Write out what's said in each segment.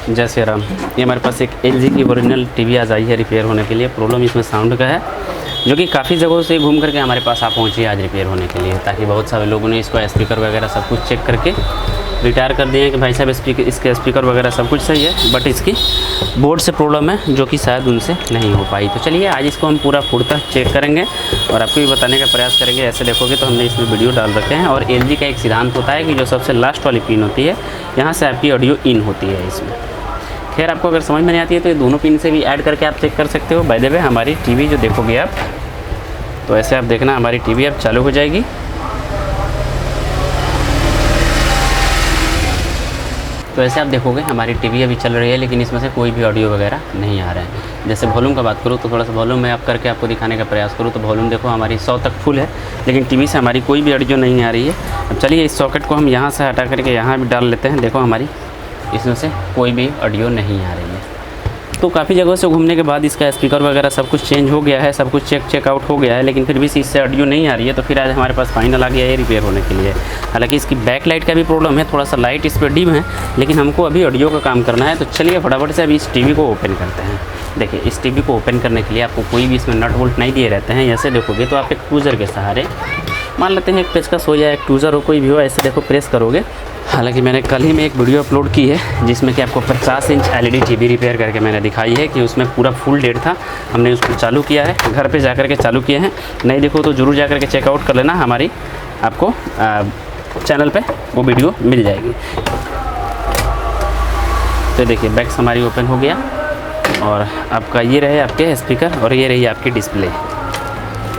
जय श्री राम। ये हमारे पास एक LG की ओरिजिनल टीवी आज आई है रिपेयर होने के लिए। प्रॉब्लम इसमें साउंड का है, जो कि काफ़ी जगहों से घूम करके हमारे पास आप पहुँची है आज रिपेयर होने के लिए, ताकि बहुत सारे लोगों ने इसको स्पीकर वगैरह सब कुछ चेक करके रिटायर कर दिए कि भाई साहब इसके स्पीकर वगैरह सब कुछ सही है, बट इसकी बोर्ड से प्रॉब्लम है, जो कि शायद उनसे नहीं हो पाई। तो चलिए आज इसको हम पूरा फुट तक चेक करेंगे और आपको भी बताने का प्रयास करेंगे। ऐसे देखोगे तो हमने इसमें वीडियो डाल रखे हैं। और LG का एक सिद्धांत होता है कि जो सबसे लास्ट वाली पिन होती है, यहाँ से आपकी ऑडियो इन होती है इसमें। खैर, आपको अगर समझ में नहीं आती है तो ये दोनों पिन से भी ऐड करके आप चेक कर सकते हो। बाय द वे, हमारी टीवी जो देखोगे आप, तो ऐसे आप देखना हमारी टीवी अब चालू हो जाएगी। तो ऐसे आप देखोगे हमारी टीवी अभी चल रही है, लेकिन इसमें से कोई भी ऑडियो वगैरह नहीं आ रहा है। जैसे वॉल्यूम का बात करूँ तो थोड़ा सा वॉल्यूम मैं आप करके आपको दिखाने का प्रयास करूँ तो वॉल्यूम देखो हमारी 100 तक फुल है, लेकिन टीवी से हमारी कोई भी ऑडियो नहीं आ रही है। अब चलिए इस सॉकेट को हम यहाँ से हटा करके यहाँ भी डाल लेते हैं। देखो हमारी इसमें से कोई भी ऑडियो नहीं आ रही है। तो काफ़ी जगहों से घूमने के बाद इसका स्पीकर वगैरह सब कुछ चेंज हो गया है, सब कुछ चेकआउट हो गया है, लेकिन फिर भी इससे ऑडियो नहीं आ रही है। तो फिर आज हमारे पास फाइनल आ गया है रिपेयर होने के लिए। हालांकि इसकी बैक लाइट का भी प्रॉब्लम है, थोड़ा सा लाइट इस पर डिम है, लेकिन हमको अभी ऑडियो का काम करना है। तो चलिए फटाफट से अभी इस टीवी को ओपन करते हैं। देखिए, इस टीवी को ओपन करने के लिए आपको कोई भी इसमें नट बोल्ट नहीं दिए रहते हैं। ऐसे देखोगे तो आप एक टूज़र के सहारे, मान लेते हैं एक पेचकस हो या एक टूज़र हो, कोई भी हो, ऐसे देखो प्रेस करोगे। हालांकि मैंने कल ही में एक वीडियो अपलोड की है जिसमें कि आपको 50 इंच LED टीवी रिपेयर करके मैंने दिखाई है कि उसमें पूरा फुल डेट था। हमने उसको चालू किया है, घर पे जाकर के चालू किए हैं। नहीं देखो तो ज़रूर जाकर के चेकआउट कर लेना, हमारी आपको चैनल पे वो वीडियो मिल जाएगी। तो देखिए बैक्स हमारी ओपन हो गया और आपका ये रहे आपके स्पीकर और ये रही आपकी डिस्प्ले।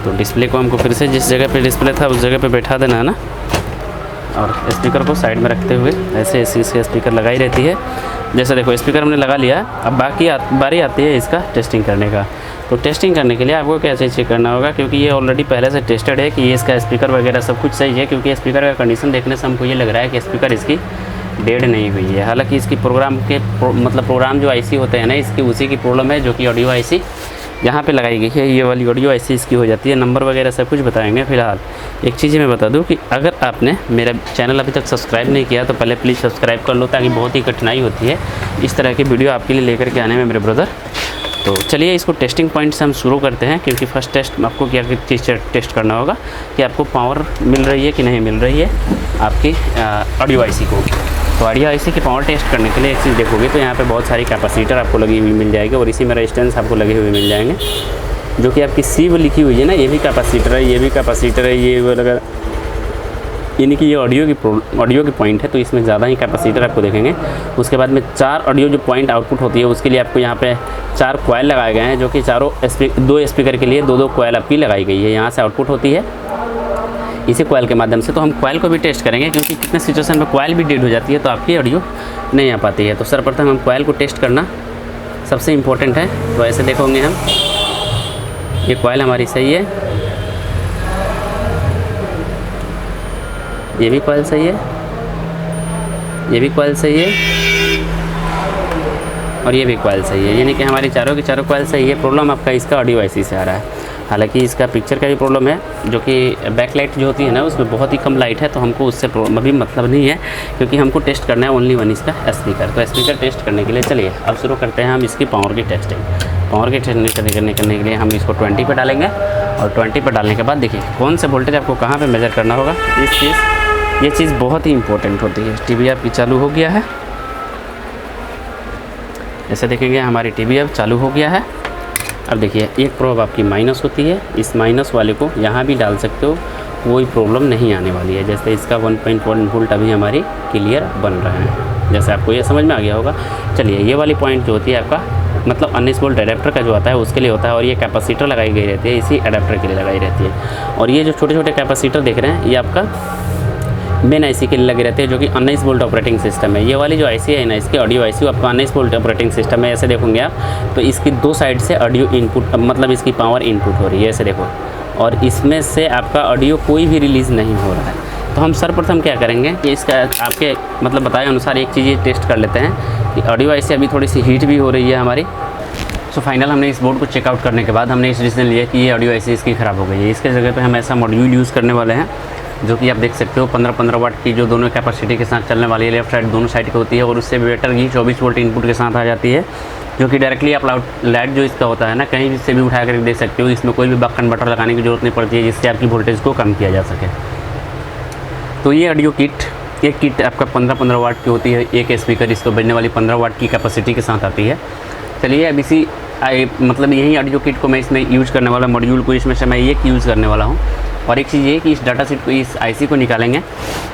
तो डिस्प्ले को हमको फिर से जिस जगह पे डिस्प्ले था उस जगह पे बैठा देना है ना, और स्पीकर को साइड में रखते हुए ऐसे इसके स्पीकर लगाई रहती है। जैसे देखो स्पीकर हमने लगा लिया। अब बारी आती है इसका टेस्टिंग करने का। तो टेस्टिंग करने के लिए आपको क्या चेक करना होगा, क्योंकि ये ऑलरेडी पहले से टेस्टेड है कि ये इसका स्पीकर वगैरह सब कुछ सही है। क्योंकि स्पीकर का कंडीशन देखने से हमको ये लग रहा है कि स्पीकर इसकी डेड नहीं हुई है। हालांकि इसकी प्रोग्राम जो IC होते हैं ना, इसकी उसी की प्रॉब्लम है, जो कि ऑडियो IC यहाँ पे लगाई गई है। ये वाली ऑडियो IC इसकी हो जाती है। नंबर वगैरह सब कुछ बताएंगे। फिलहाल एक चीज़ मैं बता दूं कि अगर आपने मेरा चैनल अभी तक सब्सक्राइब नहीं किया तो पहले प्लीज़ सब्सक्राइब कर लो, ताकि बहुत ही कठिनाई होती है इस तरह की वीडियो आपके लिए लेकर के आने में मेरे ब्रदर। तो चलिए इसको टेस्टिंग पॉइंट से हम शुरू करते हैं, क्योंकि फर्स्ट टेस्ट आपको क्या चीज़ टेस्ट करना होगा कि आपको पावर मिल रही है कि नहीं मिल रही है आपकी ऑडियो IC को। तो ऑडियो IC की पावर टेस्ट करने के लिए एक चीज़ देखोगे तो यहाँ पे बहुत सारी कैपेसिटर आपको लगी हुई मिल जाएगी और इसी में रेजिस्टेंस आपको लगे हुए मिल जाएंगे, जो कि आपकी C लिखी हुई है ना, ये भी कैपेसिटर है, ये भी कैपेसिटर है, ये लगा, यानी कि ये ऑडियो की पॉइंट है। तो इसमें ज़्यादा ही कैपेसिटर आपको देखेंगे। उसके बाद में 4 ऑडियो जो पॉइंट आउटपुट होती है उसके लिए आपको यहाँ पे 4 कॉइल लगाए गए हैं, जो कि दो स्पीकर के लिए 2-2 कॉइल आपकी लगाई गई है। यहाँ से आउटपुट होती है इसी कॉइल के माध्यम से। तो हम कॉइल को भी टेस्ट करेंगे, क्योंकि कितने सिचुएशन में कॉइल भी डेड हो जाती है तो आपकी ऑडियो नहीं आ पाती है। तो सर्वप्रथम हम कॉइल को टेस्ट करना सबसे इम्पोर्टेंट है। तो ऐसे देखोगे हम, ये कॉइल हमारी सही है, ये भी कॉइल सही है, ये भी कॉइल सही है और ये भी कॉइल सही है, यानी कि हमारी चारों की चारों कॉइल सही है। प्रॉब्लम आपका इसका ऑडियो IC से आ रहा है। हालांकि इसका पिक्चर का भी प्रॉब्लम है, जो कि बैक लाइट जो होती है ना उसमें बहुत ही कम लाइट है, तो हमको उससे अभी मतलब नहीं है, क्योंकि हमको टेस्ट करना है ओनली वन इसका स्पीकर। तो स्पीकर टेस्ट करने के लिए चलिए अब शुरू करते हैं हम इसकी पावर की टेस्टिंग। पावर की टेस्टिंग करने के लिए हम इसको 20 पे डालेंगे और 20 पे डालने के बाद देखिए कौन से वोल्टेज आपको कहाँ पर मेज़र करना होगा। ये चीज़ बहुत ही इंपॉर्टेंट होती है। टीवी आपकी चालू हो गया है, ऐसे देखेंगे हमारी टीवी अब चालू हो गया है। अब देखिए एक प्रोब आपकी माइनस होती है, इस माइनस वाले को यहाँ भी डाल सकते हो, कोई प्रॉब्लम नहीं आने वाली है। जैसे इसका 1.1 वोल्ट अभी हमारी क्लियर बन रहा है, जैसे आपको ये समझ में आ गया होगा। चलिए ये वाली पॉइंट जो होती है आपका मतलब 19 वोल्ट एडाप्टर का जो आता है उसके लिए होता है, और ये कैपेसिटर लगाई गई रहती है, इसी एडाप्टर के लिए लगाई रहती है। और ये जो छोटे छोटे कैपेसिटर देख रहे हैं ये आपका मेन IC के लिए लगे रहते हैं, जो कि 19 वोल्ट ऑपरेटिंग सिस्टम है। ये वाली जो IC है ना, इसकी ऑडियो IC आपका 19 वोल्ट ऑपरेटिंग सिस्टम है। ऐसे देखोगे आप तो इसकी 2 साइड से ऑडियो इनपुट, मतलब इसकी पावर इनपुट हो रही है, ऐसे देखो, और इसमें से आपका ऑडियो कोई भी रिलीज़ नहीं हो रहा है। तो हम सर्वप्रथम क्या करेंगे कि इसका आपके मतलब बताए अनुसार एक चीज़ टेस्ट कर लेते हैं कि ऑडियो IC अभी थोड़ी सी हीट भी हो रही है हमारी। सो फाइनल हमने इस बोर्ड को चेकआउट करने के बाद हमने इस डिसीजन लिया कि ये ऑडियो IC इसकी ख़राब हो गई है। इसके जगह पे हम ऐसा मॉड्यूल यूज़ करने वाले हैं जो कि आप देख सकते हो 15-15 वाट की जो दोनों कैपेसिटी के साथ चलने वाली है, लेफ्ट साइड दोनों साइड की होती है। और उससे बेटर की 24 वोल्ट इनपुट के साथ आ जाती है, जो कि डायरेक्टली आप लाइट जो इसका होता है ना, कहीं से भी उठा कर देख सकते हो। इसमें कोई भी बक कन्वर्टर लगाने की ज़रूरत नहीं पड़ती है, जिससे आपकी वोल्टेज को कम किया जा सके। तो ये ऑडियो किट, एक किट आपका 15-15 वाट की होती है। एक स्पीकर इसको बजने वाली 15 वाट की कैपेसिटी के साथ आती है। चलिए अब इसी मतलब यही ऑडियो किट को मैं इसमें यूज़ करने वाला, मॉड्यूल को इसमें से मैं ये यूज़ करने वाला हूँ। और एक चीज़ ये कि इस डाटा शीट को, इस आईसी को निकालेंगे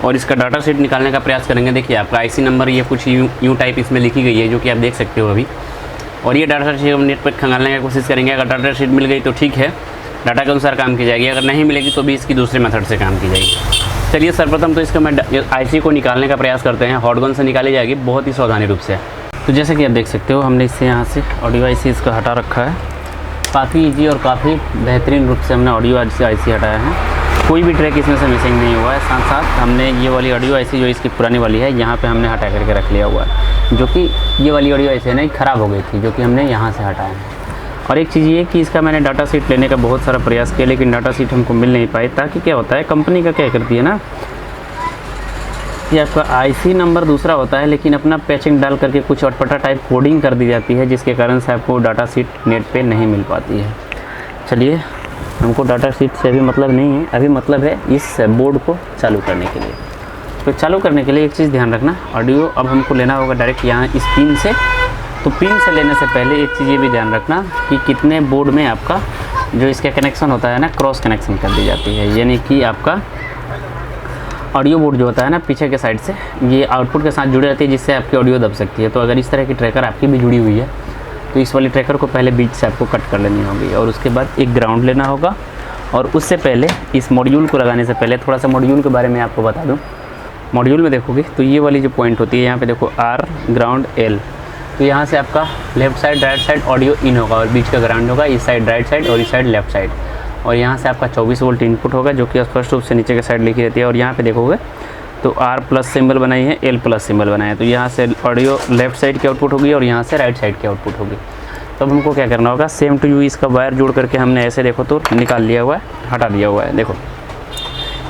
और इसका डाटा शीट निकालने का प्रयास करेंगे। देखिए आपका आईसी नंबर ये कुछ यूँ टाइप इसमें लिखी गई है, जो कि आप देख सकते हो अभी। और ये डाटा शीट हम नेट पर खंगालने की कोशिश करेंगे। अगर डाटा शीट मिल गई तो ठीक है, डाटा के अनुसार काम की जाएगी। अगर नहीं मिलेगी तो भी इसकी दूसरे मेथड से काम की जाएगी। चलिए सर्वप्रथम तो इसका मैं आईसी को निकालने का प्रयास करते हैं। हॉट गन से निकाली जाएगी बहुत ही सावधानी रूप से। तो जैसे कि आप देख सकते हो, हमने इससे यहाँ से ऑडियो आईसी इसका हटा रखा है। काफ़ी इजी और काफ़ी बेहतरीन रूप से हमने ऑडियो आईसी हटाया है। कोई भी ट्रैक इसमें से मिसिंग नहीं हुआ है। साथ साथ हमने ये वाली ऑडियो आईसी जो इसकी पुरानी वाली है, यहाँ पे हमने हटा करके रख लिया हुआ है, जो कि ये वाली ऑडियो आईसी है ना, ख़राब हो गई थी, जो कि हमने यहाँ से हटाया है। और एक चीज़ ये कि इसका मैंने डाटा शीट लेने का बहुत सारा प्रयास किया, लेकिन डाटा शीट हमको मिल नहीं पाई। ताकि क्या होता है, कंपनी का क्या करती है ना, ये आपका आईसी नंबर दूसरा होता है, लेकिन अपना पैचिंग डाल करके कुछ अटपटा टाइप कोडिंग कर दी जाती है, जिसके कारण से आपको डाटा शीट नेट पे नहीं मिल पाती है। चलिए, हमको डाटा शीट से अभी मतलब नहीं है, अभी मतलब है इस बोर्ड को चालू करने के लिए। तो चालू करने के लिए एक चीज़ ध्यान रखना, ऑडियो अब हमको लेना होगा डायरेक्ट यहाँ इस पिन से। तो पिन से लेने से पहले एक चीज़ ये भी ध्यान रखना कि कितने बोर्ड में आपका जो इसका कनेक्शन होता है ना, क्रॉस कनेक्शन कर दी जाती है। यानी कि आपका ऑडियो बोर्ड जो होता है ना, पीछे के साइड से ये आउटपुट के साथ जुड़ी रहती है, जिससे आपकी ऑडियो दब सकती है। तो अगर इस तरह की ट्रैकर आपकी भी जुड़ी हुई है, तो इस वाली ट्रैकर को पहले बीच से आपको कट कर लेनी होगी। और उसके बाद एक ग्राउंड लेना होगा। और उससे पहले इस मॉड्यूल को लगाने से पहले थोड़ा सा मॉड्यूल के बारे में आपको बता दूँ। मॉड्यूल में देखोगे तो ये वाली जो पॉइंट होती है, यहाँ पे देखो आर, ग्राउंड, एल। तो यहाँ से आपका left side right side audio in होगा और बीच का ग्राउंड होगा। इस साइड राइट साइड और इस साइड लेफ्ट साइड। और यहाँ से आपका 24 वोल्ट इनपुट होगा, जो कि स्पष्ट रूप से नीचे के साइड लिखी रहती है। और यहाँ पे देखोगे तो आर प्लस सिंबल बनाई है, एल प्लस सिंबल बनाया है। तो यहाँ से ऑडियो लेफ्ट साइड की आउटपुट होगी और यहाँ से राइट साइड की आउटपुट होगी। तब हमको क्या करना होगा, सेम टू यू इसका वायर जोड़ करके हमने ऐसे देखो तो निकाल लिया हुआ है, हटा दिया हुआ है। देखो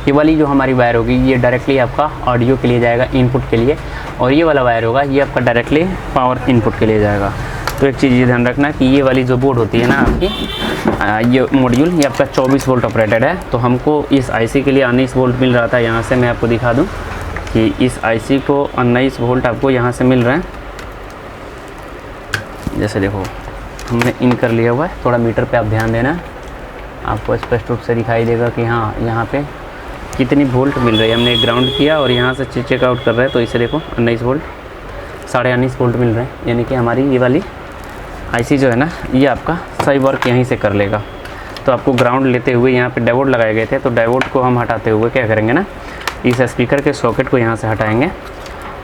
ये वाली जो हमारी वायर होगी, ये डायरेक्टली आपका ऑडियो के लिए जाएगा, इनपुट के लिए। और ये वाला वायर होगा, ये आपका डायरेक्टली पावर इनपुट के लिए जाएगा। तो एक चीज़ ये ध्यान रखना कि ये वाली जो बोर्ड होती है ना आपकी, ये मॉड्यूल, ये आपका 24 वोल्ट ऑपरेटेड है। तो हमको इस आईसी के लिए 19 वोल्ट मिल रहा था। यहाँ से मैं आपको दिखा दूँ कि इस आईसी को 19 वोल्ट आपको यहाँ से मिल रहा है। जैसे देखो हमने इन कर लिया हुआ है। थोड़ा मीटर पे आप ध्यान देना, आपको स्पष्ट रूप से दिखाई देगा कि हाँ यहाँ पे कितनी वोल्ट मिल रही है। हमने ग्राउंड किया और यहाँ से चेकआउट कर रहे हैं, तो इसे देखो 19 वोल्ट, 19.5 वोल्ट मिल रहे हैं। यानी कि हमारी ये वाली आईसी जो है ना, ये आपका सही वर्क यहीं से कर लेगा। तो आपको ग्राउंड लेते हुए यहाँ पे डायोड लगाए गए थे, तो डायोड को हम हटाते हुए क्या करेंगे ना, इस स्पीकर के सॉकेट को यहाँ से हटाएंगे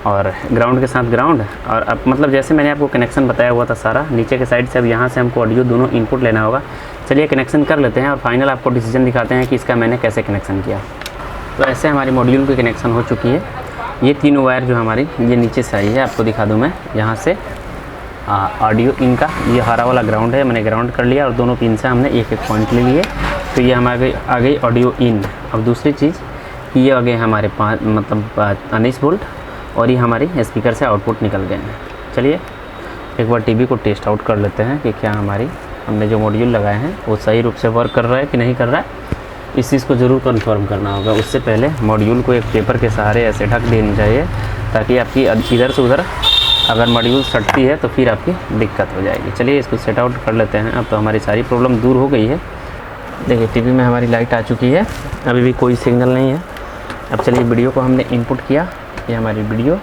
और ग्राउंड के साथ ग्राउंड। और अब मतलब जैसे मैंने आपको कनेक्शन बताया हुआ था सारा, नीचे के साइड से अब यहाँ से हमको ऑडियो दोनों इनपुट लेना होगा। चलिए कनेक्शन कर लेते हैं और फाइनल आपको डिसीजन दिखाते हैं कि इसका मैंने कैसे कनेक्शन किया। तो ऐसे हमारी मॉड्यूल की कनेक्शन हो चुकी है। ये तीनों वायर जो हमारी ये नीचे से आई है, आपको दिखा दूँ मैं। यहाँ से ऑडियो इनका ये हरा वाला ग्राउंड है, मैंने ग्राउंड कर लिया और दोनों पिन से हमने एक एक पॉइंट ले लिए। तो ये हमारे आ गई ऑडियो इन। अब दूसरी चीज़, ये आ गए हमारे 19 वोल्ट और ये हमारी स्पीकर से आउटपुट निकल गए हैं। चलिए एक बार टीवी को टेस्ट आउट कर लेते हैं कि क्या हमारी हमने जो मॉड्यूल लगाए हैं वो सही रूप से वर्क कर रहा है कि नहीं कर रहा है। इस चीज़ को ज़रूर कंफर्म करना होगा। उससे पहले मॉड्यूल को एक पेपर के सहारे ऐसे ढक देनी चाहिए, ताकि आपकी इधर से उधर अगर मॉड्यूल सटती है तो फिर आपकी दिक्कत हो जाएगी। चलिए इसको सेट आउट कर लेते हैं। अब तो हमारी सारी प्रॉब्लम दूर हो गई है। देखिए टीवी में हमारी लाइट आ चुकी है, अभी भी कोई सिग्नल नहीं है। अब चलिए वीडियो को हमने इनपुट किया, ये हमारी वीडियो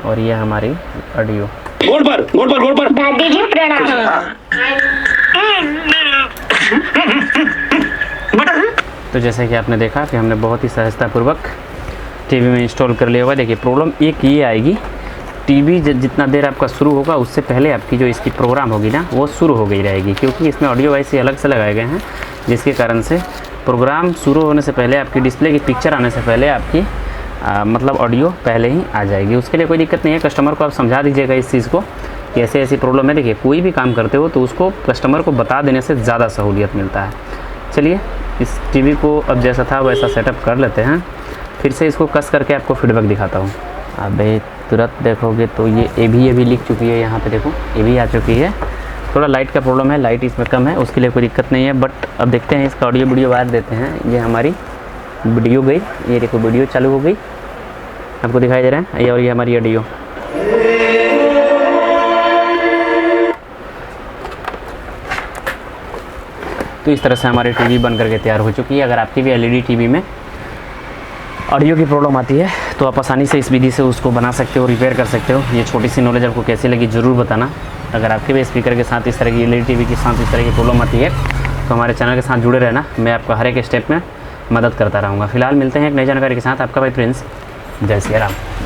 और ये हमारी ऑडियो। गोड़ पर दादी जी प्रणाम। तो जैसे कि आपने देखा कि हमने बहुत ही सहजतापूर्वक टीवी में इंस्टॉल कर लिया हुआ है। देखिए प्रॉब्लम एक ये आएगी, टीवी जितना देर आपका शुरू होगा उससे पहले आपकी जो इसकी प्रोग्राम होगी ना वो शुरू हो गई रहेगी, क्योंकि इसमें ऑडियो वाइस अलग से लगाए गए हैं, जिसके कारण से प्रोग्राम शुरू होने से पहले आपकी डिस्प्ले की पिक्चर आने से पहले आपकी मतलब ऑडियो पहले ही आ जाएगी। उसके लिए कोई दिक्कत नहीं है, कस्टमर को आप समझा दीजिएगा इस चीज़ को कि ऐसे ऐसी प्रॉब्लम है। देखिए कोई भी काम करते हो तो उसको कस्टमर को बता देने से ज़्यादा सहूलियत मिलता है। चलिए इस टीवी को अब जैसा था वैसा सेटअप कर लेते हैं, फिर से इसको कस करके आपको फीडबैक दिखाता हूँ। अबे तुरंत देखोगे तो ये भी लिख चुकी है, यहाँ पे देखो ये भी आ चुकी है। थोड़ा लाइट का प्रॉब्लम है, लाइट इसमें कम है, उसके लिए कोई दिक्कत नहीं है। बट अब देखते हैं इसका ऑडियो वीडियो वायर देते हैं। ये हमारी वीडियो गई, ये देखो वीडियो चालू हो गई, आपको दिखाई दे रहा है ये, और ये हमारी ऑडियो। तो इस तरह से हमारी टीवी बन करके तैयार हो चुकी है। अगर आपकी भी एलईडी टीवी में ऑडियो की प्रॉब्लम आती है तो आप आसानी से इस विधि से उसको बना सकते हो, रिपेयर कर सकते हो। ये छोटी सी नॉलेज आपको कैसी लगी ज़रूर बताना। अगर आपके भी स्पीकर के साथ इस तरह की एलईडी टीवी के साथ इस तरह की प्रॉब्लम आती है तो हमारे चैनल के साथ जुड़े रहना, मैं आपका हर एक स्टेप में मदद करता रहूँगा। फिलहाल मिलते हैं एक नई जानकारी के साथ। आपका भाई प्रिंस, जय श्री राम।